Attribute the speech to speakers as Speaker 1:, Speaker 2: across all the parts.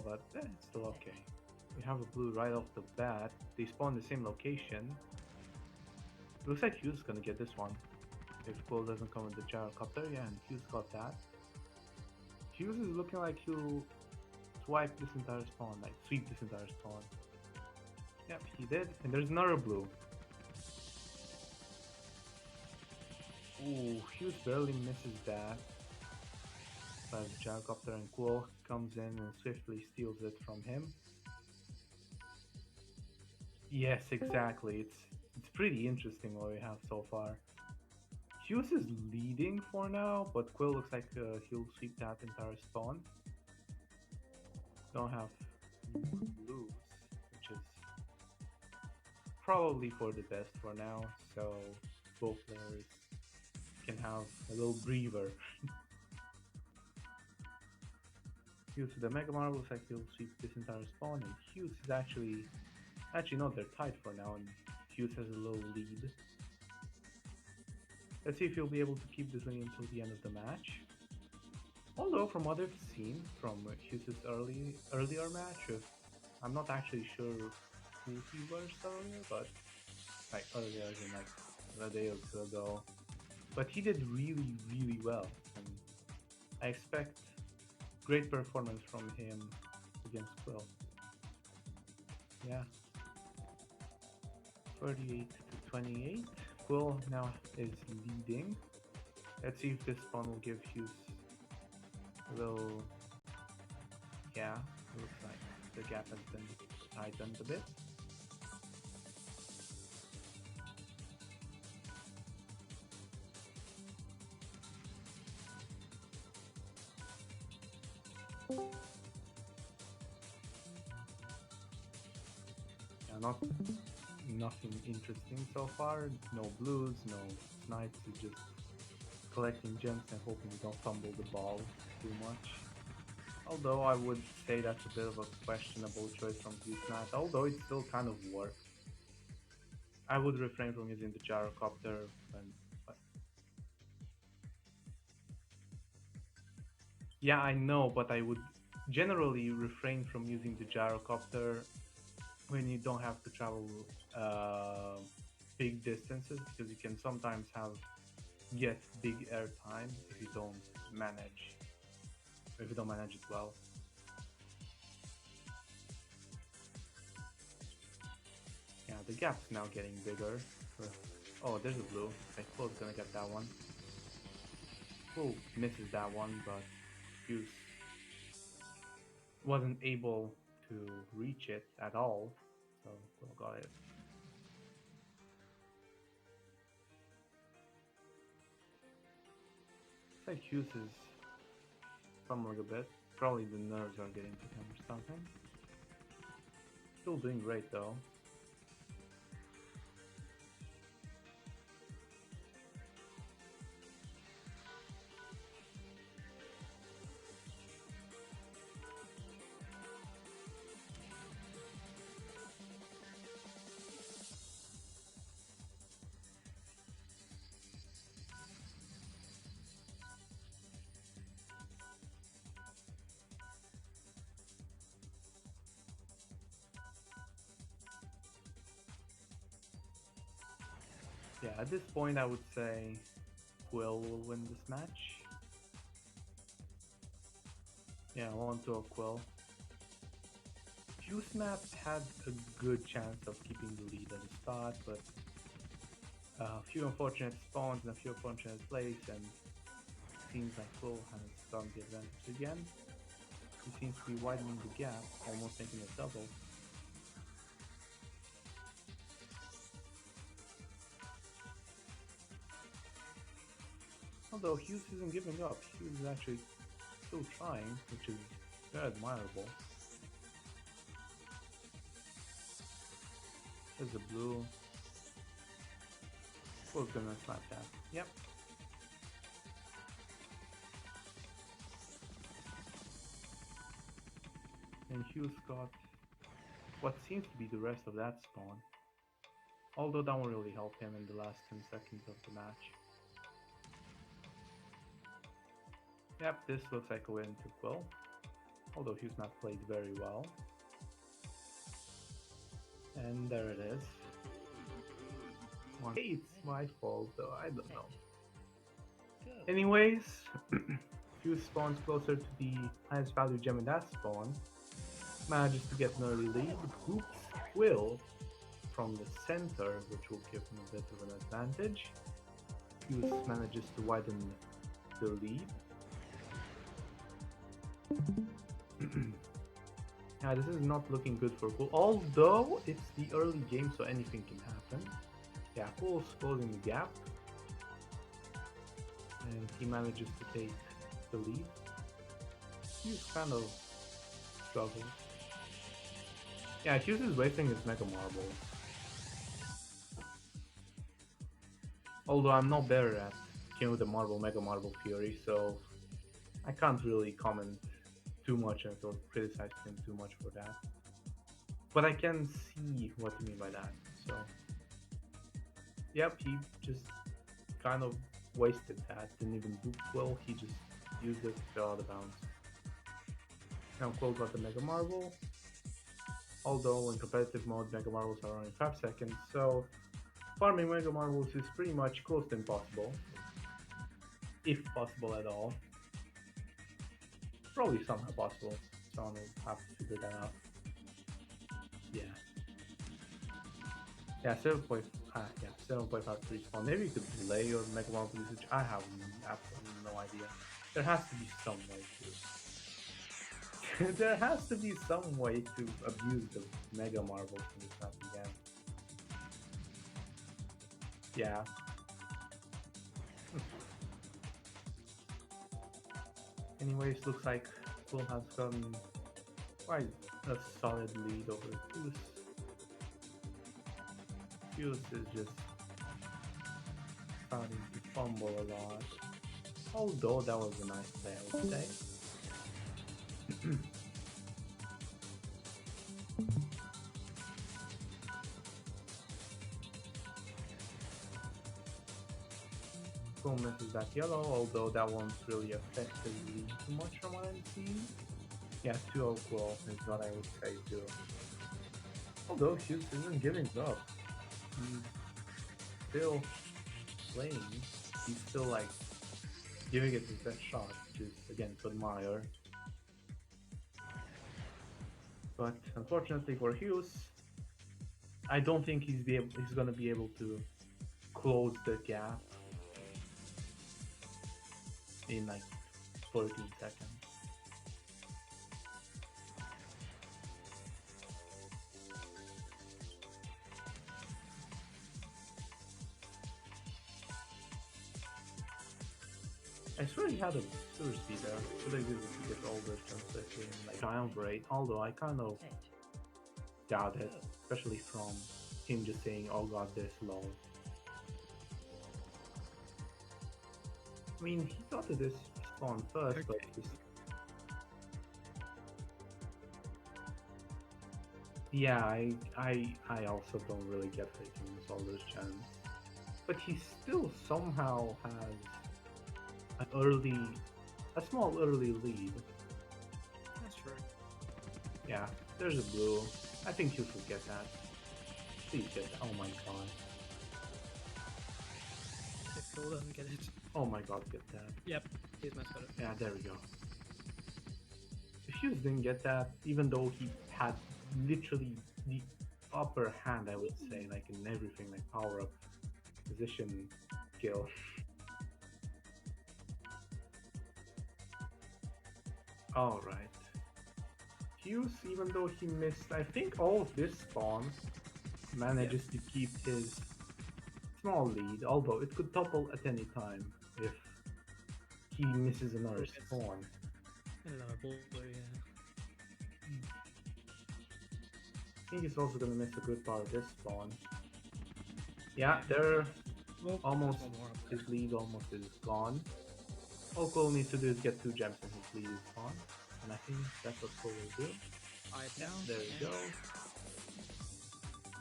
Speaker 1: but it's still okay. We have a blue right off the bat. They spawn the same location. Looks like Hughes gonna get this one. If Kwill doesn't come with the gyrocopter, yeah, and Hughes got that. Hughes is looking like he'll swipe this entire spawn, like sweep this entire spawn. Yep, he did. And there's another blue. Ooh, Hughes barely misses that. But gyrocopter and Kwill comes in and swiftly steals it from him. Yes, exactly. It's pretty interesting what we have so far. Hughes is leading for now, but Kwill looks like he'll sweep that entire spawn. Don't have blues, which is probably for the best for now, so both players can have a little breather. Hughes with the Mega Marvel looks like he'll sweep this entire spawn, and Hughes is actually not, they're tied for now, and Hughes has a little lead. Let's see if he'll be able to keep this lead until the end of the match. Although from what I've seen from Hughes' earlier match, I'm not actually sure who he was earlier, but like earlier as in like a day or two ago. But he did really, really well, and I expect great performance from him against Kwill. Yeah, 38 to 28. Kwill now is leading. Let's see if this spawn will give Hughes a little. Yeah, it looks like the gap has been tightened a bit. Yeah, nothing interesting so far. No blues, no snipes. You're just collecting gems and hoping you don't fumble the ball too much. Although I would say that's a bit of a questionable choice from Husemat, although it still kind of worked. I would refrain from using the gyrocopter when, but yeah, I know, but I would generally refrain from using the gyrocopter when you don't have to travel uh, big distances because you can sometimes get big airtime manage if you don't manage it well. Yeah, the gap's now getting bigger. Oh, there's a blue. I was gonna get that one. Blue misses that one, but Hughes wasn't able to reach it at all, so Quill got it. It's like Hughes is fumbling a bit. Probably the nerves are getting to him or something. Still doing great though. Yeah, at this point I would say Quill will win this match. Yeah, 1-2 of Quill. Husemat had a good chance of keeping the lead at the start, but a few unfortunate spawns and a few unfortunate plays, and it seems like Quill has gotten the advantage again. He seems to be widening the gap, almost making it double. Although Hughes isn't giving up, Hughes is actually still trying, which is very admirable. There's a blue. Quill's gonna slap that. Yep. And Hughes got what seems to be the rest of that spawn. Although that won't really help him in the last 10 seconds of the match. Yep, this looks like a win to Quill. although he's not played very well. And there it is. Hey, it's my fault though, I don't know. Anyways, Fuse spawns closer to the highest value gem in that spawn, manages to get an early lead, hoops Kwill from the center, which will give him a bit of an advantage. Fuse manages to widen the lead. Yeah, this is not looking good for Kwill, although it's the early game, so anything can happen. Yeah, Kwill's closing the gap, and he manages to take the lead. He's kind of struggling. Yeah, Hughes is wasting his Mega Marbles. Although I'm not better at King of the Marble, Mega Marble Fury, so I can't really comment too much and or criticize him too much for that. But I can see what you mean by that. So, yep, he just kind of wasted that. Didn't even do Kwill, he just used it to go out of bounds. Now Kwill got the Mega Marble, although in competitive mode Mega Marbles are only 5 seconds, so farming Mega Marbles is pretty much close to impossible. If possible at all. Probably somehow possible. Someone will have to figure that out. Yeah. Yeah, 7.5 respawn. Maybe you could delay your Mega Marble usage. I have absolutely no idea. There has to be some way to. There has to be some way to abuse the Mega Marbles when it's not again. Yeah. Anyways, looks like Kwill has gotten quite a solid lead over Fuse. Fuse is just starting to fumble a lot. Although that was a nice play, I would say. Kwill misses that yellow, although that won't really affect the lead too much from what I'm seeing. Yeah, 2-0 Kwill is what I would say too. Although Hughes isn't giving up. He's still playing. He's still like giving it his best shot, which is again to admire. But unfortunately for Hughes, I don't think he's gonna be able to close the gap in like 14 seconds. I swear he had a super speed there. Should I use it to get all the translation like triumvirate? Although I kind of doubt it, especially from him just saying, "Oh god, they're slow." I mean, he got to this spawn first, but just... Yeah, I also don't really get taking Solder's chance. But he still somehow has a small early lead.
Speaker 2: That's true.
Speaker 1: Yeah, there's a blue. I think you should get that. Please get that. Oh my god.
Speaker 2: If Kwill doesn't get it.
Speaker 1: Oh my god, get that.
Speaker 2: Yep, he's much better.
Speaker 1: Yeah, there we go. If Hughes didn't get that, even though he had literally the upper hand, I would say, like in everything, like power up, position, skill. Alright. Hughes, even though he missed, I think all of this spawn, manages to keep his small lead, although it could topple at any time if he misses another spawn.
Speaker 2: Another blue, yeah.
Speaker 1: I think he's also gonna miss a good part of this spawn. Yeah, they're almost, his lead almost is gone. All Kwill needs to do is get 2 gems and his lead is gone. And I think that's what Kwill will do.
Speaker 2: Yeah,
Speaker 1: there we go.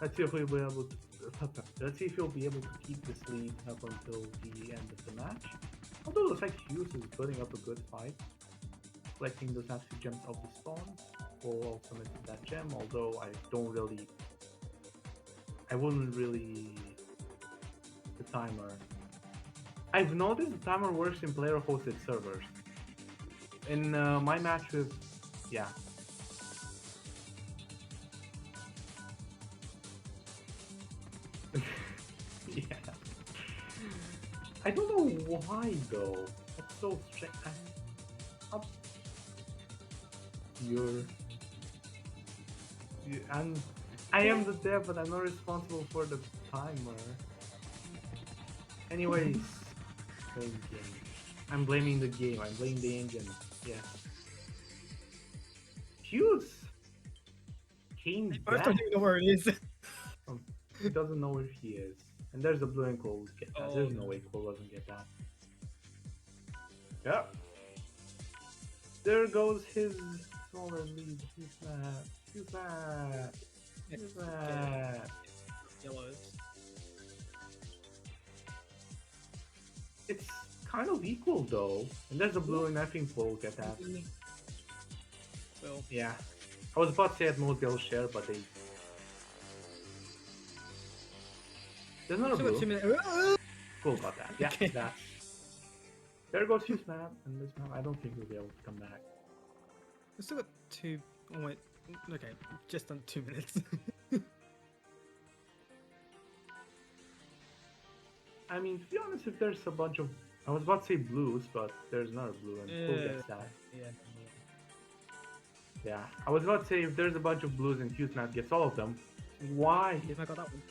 Speaker 1: Let's see if we'll be able to let's see if he'll be able to keep this lead up until the end of the match. Although it looks like Hughes is putting up a good fight. collecting those nasty gems of the spawn. Will also miss that gem, although I wouldn't really the timer. I've noticed the timer works in player hosted servers. In my match with, yeah. Yeah. I don't know why though. That's so strange. You're. I am the dev, but I'm not responsible for the timer. Anyways, same game. I'm blaming the game. I'm blaming the engine. Yes. Hughes came
Speaker 2: I
Speaker 1: back.
Speaker 2: don't even know where it is.
Speaker 1: He doesn't know where he is. And there's a blue and Kwill would get that.
Speaker 2: Oh,
Speaker 1: There's no
Speaker 2: no.
Speaker 1: way Kwill doesn't get that. Yeah. There goes his smaller lead. Who's that? Who's that? Who's that?
Speaker 2: Yellows.
Speaker 1: It's kind of equal though. And there's a blue and I think Kwill will get that.
Speaker 2: Well,
Speaker 1: Yeah. I was about to say at most they'll share, but they... There's another
Speaker 2: still got 2
Speaker 1: blue.
Speaker 2: minutes.
Speaker 1: Kwill got that. Yeah,
Speaker 2: Okay.
Speaker 1: that's... There goes Husemat, and this map, I don't think we'll be able to come back.
Speaker 2: We've still got 2. Oh wait. Okay, just on 2 minutes.
Speaker 1: I mean, to be honest, if there's a bunch of... I was about to say blues, but there's another blue, and Kwill gets that.
Speaker 2: Yeah.
Speaker 1: Yeah, I was about to say if there's a bunch of blues and Husemat gets all of them, why?
Speaker 2: He's not got that one.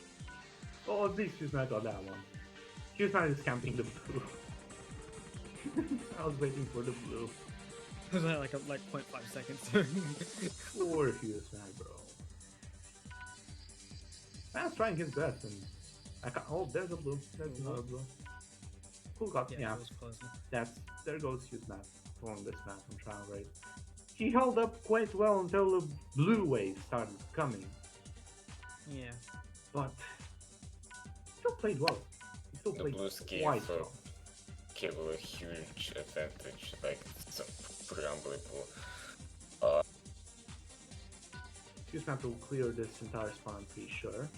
Speaker 1: Oh, at least Husemat got that one. Husemat is camping the blue. I was waiting for the blue.
Speaker 2: It was like 0.5 seconds.
Speaker 1: Poor Husemat, bro. Man's trying his best, and I can't. Oh, there's a blue. There's another blue. Who got? Yeah,
Speaker 2: It was close.
Speaker 1: there goes Husemat on this map on trial raid. He held up quite well until the blue wave started coming,
Speaker 2: Yeah.
Speaker 1: but still played well. He still
Speaker 3: The
Speaker 1: played
Speaker 3: blues gave
Speaker 1: quite well.
Speaker 3: Kwill a huge advantage, like it's pretty unbelievable.
Speaker 1: Husemat will clear this entire spawn, I'm pretty sure.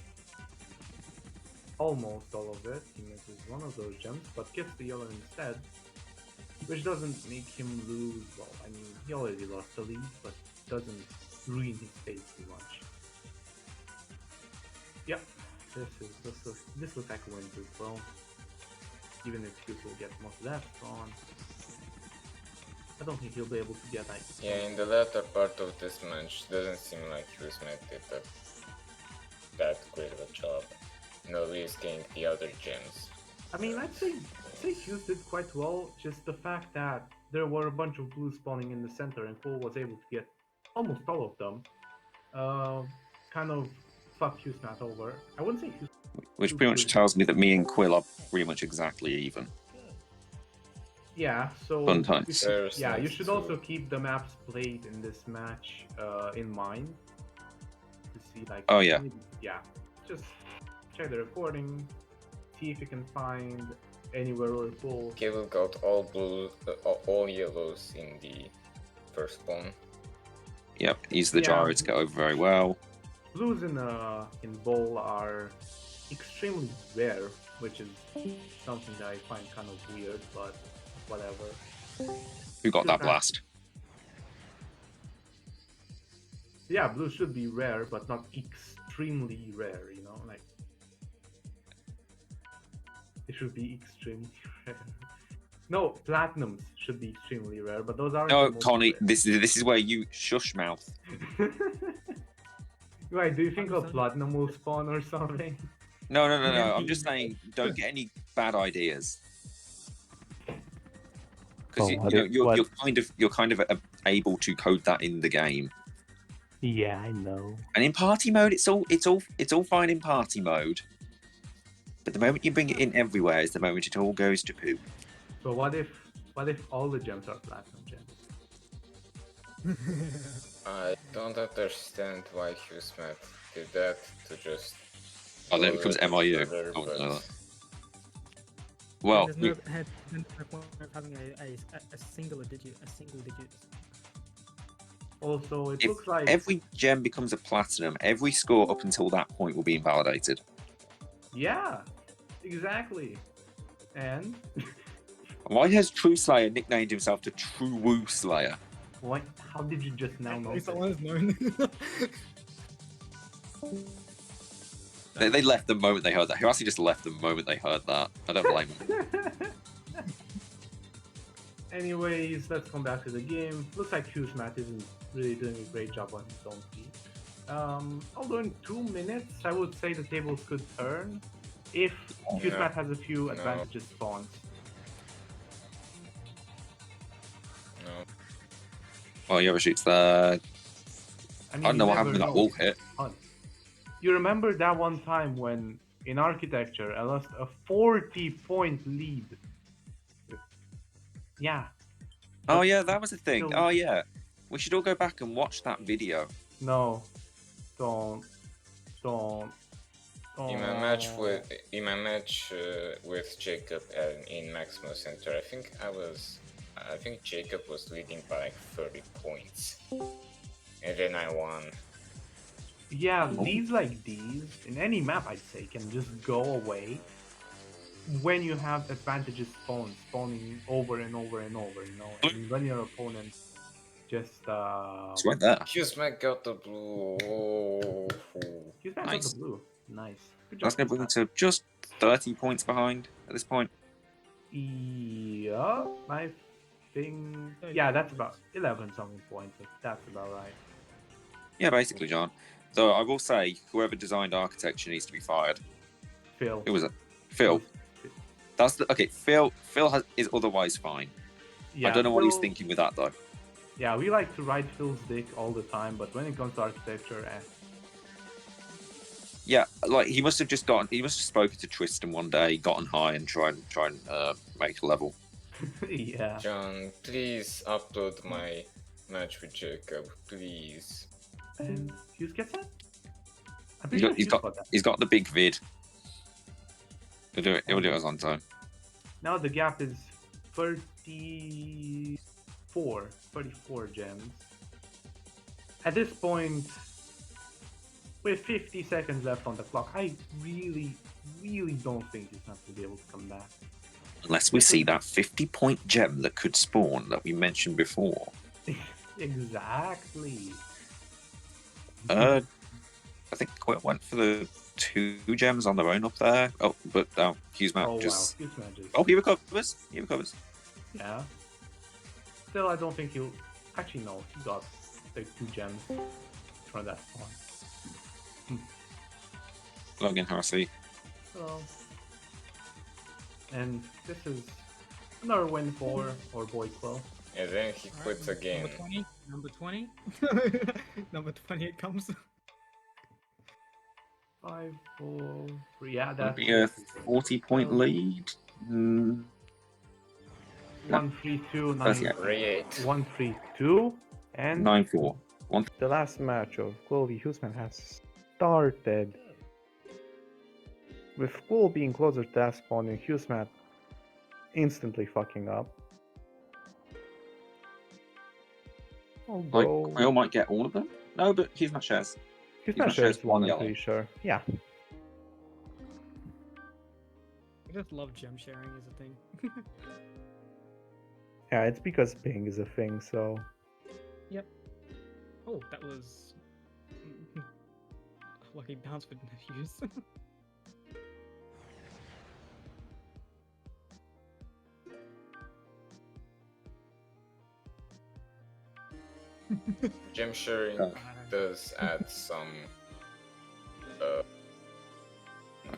Speaker 1: Almost all of it. He misses one of those gems, but gets the yellow instead. Which doesn't make him lose, well, I mean, he already lost the lead, but doesn't ruin his face too much. Yep, this looks like a win too, well. Even if Hughes will get most of that spawn, I don't think he'll be able to get like...
Speaker 3: Yeah, in the latter part of this match, doesn't seem like Husemat did that great of a job. No risking the other gems.
Speaker 1: I mean, I'd say Hughes did quite well, just the fact that there were a bunch of blues spawning in the center and Kwill was able to get almost all of them, kind of fucked Husemat over. I wouldn't say Hughes...
Speaker 4: Which pretty much tells me that me and Kwill are pretty much exactly even.
Speaker 1: Yeah, so...
Speaker 4: Fun times.
Speaker 1: You should also keep the maps played in this match in mind. To see, like...
Speaker 4: Oh, yeah.
Speaker 1: Yeah, just check the recording, see if you can find anywhere where Kwill...
Speaker 3: Kwill got all blue, all yellows in the first spawn.
Speaker 4: Yep, he's the gyro to get over very well.
Speaker 1: Blues in bowl are extremely rare, which is something that I find kind of weird, but whatever.
Speaker 4: Who got that blast?
Speaker 1: Yeah, blue should be rare, but not extremely rare, you know? Like, it should be extremely rare. No, platinums should be extremely rare, but those aren't...
Speaker 4: No, Connie, this is where you shush mouth.
Speaker 1: Right, do you think a platinum will spawn or something?
Speaker 4: No. I'm just saying, don't get any bad ideas. Because you're kind of able to code that in the game.
Speaker 1: Yeah, I know.
Speaker 4: And in party mode, it's all fine in party mode. But the moment you bring it in everywhere is the moment it all goes to poo.
Speaker 1: So what if all the gems are platinum gems?
Speaker 3: I don't understand why Husemat did that to just...
Speaker 4: Oh, then it becomes MIU.
Speaker 3: Further,
Speaker 4: Oh,
Speaker 3: but-
Speaker 4: no. Well,
Speaker 2: There's no point of having a single digit.
Speaker 1: Also, it
Speaker 4: If
Speaker 1: looks like
Speaker 4: every gem becomes a platinum, every score up until that point will be invalidated.
Speaker 1: yeah, exactly. And
Speaker 4: Why has True Slayer nicknamed himself the True Woo Slayer?
Speaker 1: what? How did you just now know
Speaker 2: At least
Speaker 1: that?
Speaker 2: someone has known.
Speaker 4: They left the moment they heard that. Who actually just left the moment they heard that? I don't blame them.
Speaker 1: Anyways, let's come back to the game. Looks like Husemat isn't really doing a great job on his own feet. Although in 2 minutes, I would say the tables could turn if Husemat has a few advantages spawns.
Speaker 3: No.
Speaker 4: Well, you ever shoots there.
Speaker 1: I
Speaker 4: I
Speaker 1: mean,
Speaker 4: don't know
Speaker 1: you
Speaker 4: what
Speaker 1: never
Speaker 4: happened with that
Speaker 1: know.
Speaker 4: wall hit.
Speaker 1: Hunt. You remember that one time when in architecture I lost a 40-point lead? Yeah.
Speaker 4: Oh
Speaker 1: But
Speaker 4: yeah, that was a thing.
Speaker 1: still-
Speaker 4: Oh yeah, we should all go back and watch that video.
Speaker 1: No. Don't.
Speaker 3: In my match with Jacob in Maximo Center, I think Jacob was leading by like 30 points, and then I won.
Speaker 1: Yeah, leads like these, in any map I'd say, can just go away when you have advantages spawning over and over and over, you know, and when your opponent just
Speaker 4: It's right there.
Speaker 3: Husemat got the blue. Oh.
Speaker 1: he's back
Speaker 4: Nice.
Speaker 1: up the blue. Nice. Good job.
Speaker 4: That's going to bring them to just 30 points behind at this point.
Speaker 1: Yeah, I think yeah, that's about 11 something points. That's about right.
Speaker 4: Yeah, basically, John. Though I will say, whoever designed architecture needs to be fired.
Speaker 1: Phil.
Speaker 4: Who was it? Phil. That's the okay. Phil is otherwise fine.
Speaker 1: Yeah,
Speaker 4: I don't know what he's
Speaker 1: Phil-
Speaker 4: thinking with that though.
Speaker 1: Yeah, we like to ride Phil's dick all the time, but when it comes to architecture,
Speaker 4: Yeah, like he must have spoken to Tristan one day, gotten high, and try and make a level.
Speaker 1: yeah.
Speaker 3: John, please upload my match with Jacob, please.
Speaker 1: And Hughes gets that? I'm
Speaker 4: He's
Speaker 1: pretty sure
Speaker 4: got,
Speaker 1: Hughes got that.
Speaker 4: he's got the big vid. He'll do it. He'll do it on time.
Speaker 1: Now the gap is 34 gems. At this point, with 50 seconds left on the clock, I really don't think he's not going to be able to come back.
Speaker 4: Unless we see that 50-point gem that could spawn that we mentioned before.
Speaker 1: Exactly.
Speaker 4: I think Kwill went for the 2 gems on their own up there. Oh, but Husemat
Speaker 1: Oh
Speaker 4: just.
Speaker 1: wow, Husemat just.
Speaker 4: Oh, he recovers. He recovers.
Speaker 1: Yeah. Still, I don't think he'll. Actually, no. He got like 2 gems from that spawn.
Speaker 4: Log in Heresy.
Speaker 1: So, and this is another win for our boy Kwill.
Speaker 3: And then he quits again.
Speaker 2: Number 20. Number 20 it comes.
Speaker 1: 5, 4, 3. Yeah,
Speaker 4: Would
Speaker 1: that's
Speaker 4: be a 40-point lead.
Speaker 1: 1, 3, 2, 9,
Speaker 4: Yeah.
Speaker 1: 1, 3, 2, and
Speaker 4: 9-4.
Speaker 1: the last match of Kwill v Husemat has started. With Kwill being closer to that spawn and Husemat instantly fucking up.
Speaker 4: Like,
Speaker 1: Although
Speaker 4: Kwill might get all of them. No, but Husemat shares.
Speaker 1: Husemat shares one, I'm pretty sure. Yeah.
Speaker 2: I just love gem sharing as a thing.
Speaker 1: Yeah, it's because ping is a thing, so
Speaker 2: Yep. Oh, that was lucky bounce for Hughes.
Speaker 3: Gem sharing does add some.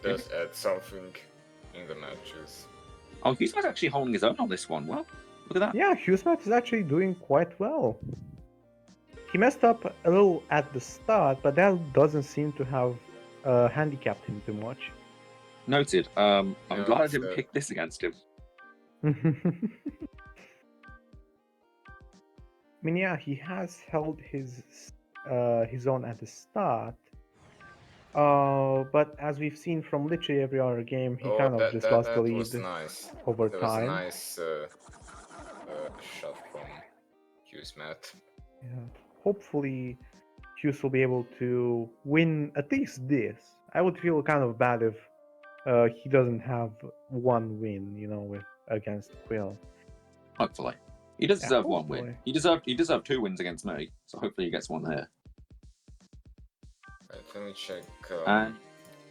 Speaker 3: Does add something in the matches.
Speaker 4: Oh, Husemat's actually holding his own on this one. Well, look at that.
Speaker 1: yeah, Husemat is actually doing quite well. He messed up a little at the start, but that doesn't seem to have handicapped him too much.
Speaker 4: Noted. I'm
Speaker 3: No,
Speaker 4: glad I
Speaker 3: it's,
Speaker 4: didn't pick this against him.
Speaker 1: I mean, yeah, he has held his own at the start. But as we've seen from literally every other game, he kind of just lost the lead
Speaker 3: was nice.
Speaker 1: over
Speaker 3: That was a
Speaker 1: time.
Speaker 3: nice shot from Husemat.
Speaker 1: Yeah. hopefully Hughes will be able to win at least this. I would feel kind of bad if he doesn't have one win, against Kwill.
Speaker 4: Hopefully. He does
Speaker 1: Yeah,
Speaker 4: deserve one win.
Speaker 1: hopefully.
Speaker 4: He deserved 2 wins against me, so hopefully he gets one here.
Speaker 3: Right, let me check.
Speaker 4: And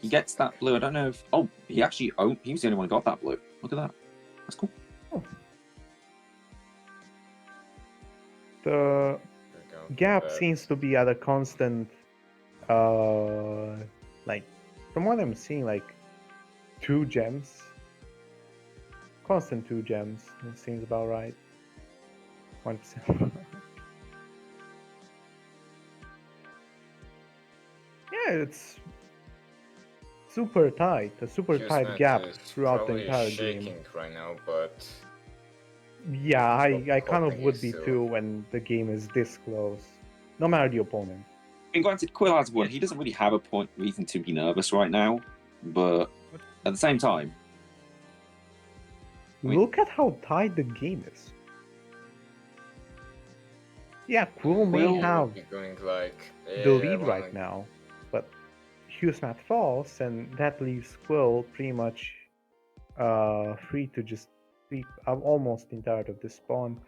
Speaker 4: he gets that blue. I don't know if. Oh, he was the only one who got that blue. Look at that. That's cool.
Speaker 1: Oh. The gap seems to be at a constant, like, from what I'm seeing, like 2 gems. Constant 2 gems. It seems about right. 1%. Yeah, it's super tight. A super tight
Speaker 3: Husemat
Speaker 1: gap
Speaker 3: is
Speaker 1: throughout the
Speaker 3: probably
Speaker 1: entire
Speaker 3: shaking
Speaker 1: game.
Speaker 3: right now, but
Speaker 1: Yeah, I kind of
Speaker 3: hoping
Speaker 1: would
Speaker 3: is
Speaker 1: be
Speaker 3: still-
Speaker 1: too when the game is this close. No matter the opponent.
Speaker 4: And granted, Kwill has won. He doesn't really have a reason to be nervous right now, but at the same time,
Speaker 1: Look at how tight the game is. Yeah, Kwill may
Speaker 4: Kwill
Speaker 1: have
Speaker 3: be going like
Speaker 1: the lead right now, but Husemat falls, and that leaves Kwill pretty much free to just sweep almost the entirety of the spawn.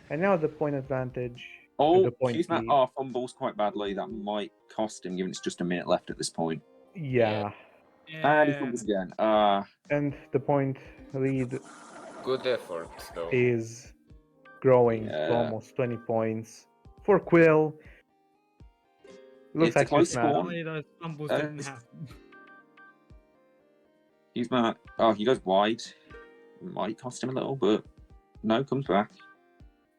Speaker 1: And now the point advantage.
Speaker 4: oh,
Speaker 1: the point
Speaker 4: Husemat
Speaker 1: lead.
Speaker 4: fumbles quite badly. That might cost him, given it's just a minute left at this point.
Speaker 1: Yeah.
Speaker 4: And he fumbles again.
Speaker 1: And the point lead
Speaker 3: good effort though.
Speaker 1: is growing to almost 20 points for Kwill. Looks
Speaker 4: It's a
Speaker 1: like
Speaker 4: close
Speaker 1: Husemat.
Speaker 4: spawn.
Speaker 2: Only those fumbles didn't happen.
Speaker 4: Husemat, he goes wide. Might cost him a little, but no, comes back.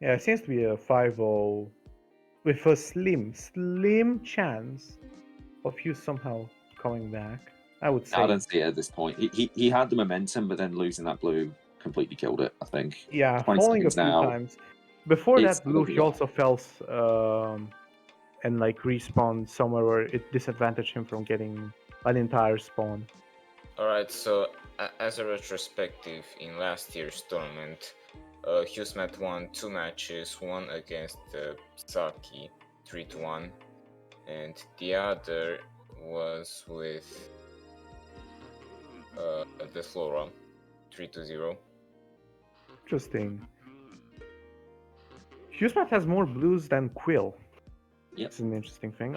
Speaker 1: Yeah, it seems to be a 5-0 with a slim chance of Hughes somehow coming back. I would say.
Speaker 4: I don't see it at this point. He had the momentum, but then losing that blue completely killed it, I think.
Speaker 1: Yeah,
Speaker 4: 20
Speaker 1: falling a
Speaker 4: seconds
Speaker 1: few
Speaker 4: now.
Speaker 1: times. Before
Speaker 4: It's
Speaker 1: that blue,
Speaker 4: gonna be
Speaker 1: he also fell and like respawned somewhere where it disadvantaged him from getting an entire spawn.
Speaker 3: Alright, so as a retrospective, in last year's tournament, Husemat won 2 matches, one against Saki, 3-1, and the other was with the Flora, 3-0.
Speaker 1: Interesting. Husemat has more blues than Kwill.
Speaker 4: Yep.
Speaker 1: It's an interesting thing.